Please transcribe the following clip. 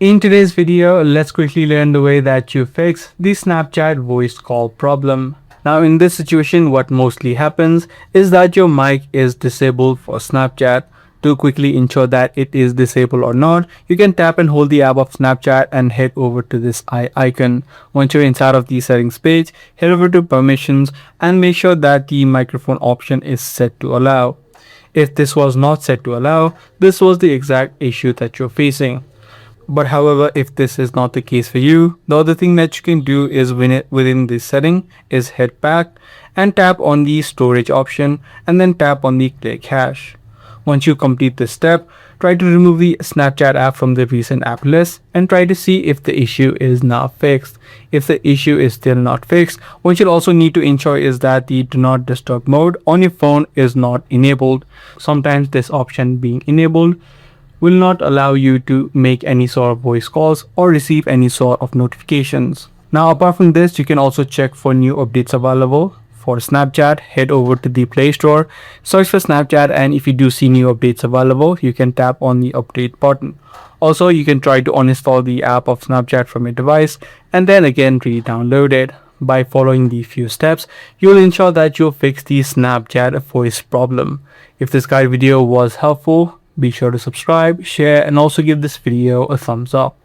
In today's video, let's quickly learn the way that you fix the Snapchat voice call problem. Now in this situation, what mostly happens is that your mic is disabled for Snapchat. To quickly ensure that it is disabled or not, you can tap and hold the app of Snapchat and head over to this eye icon. Once you're inside of the settings page, head over to permissions and make sure that the microphone option is set to allow. If this was not set to allow, this was the exact issue that you're facing. But however, if this is not the case for you, the other thing that you can do is within this setting is head back and tap on the storage option and then tap on the clear cache. Once you complete this step, try to remove the Snapchat app from the recent app list and try to see if the issue is now fixed. If the issue is still not fixed, what you'll also need to ensure is that the do not disturb mode on your phone is not enabled. Sometimes this option being enabled will not allow you to make any sort of voice calls or receive any sort of notifications. Now apart from this, you can also check for new updates available. For Snapchat, head over to the Play Store, search for Snapchat, and if you do see new updates available, you can tap on the update button. Also, you can try to uninstall the app of Snapchat from your device and then again re-download it. By following these few steps, you'll ensure that you'll fix the Snapchat voice problem. If this guide video was helpful, be sure to subscribe, share, and also give this video a thumbs up.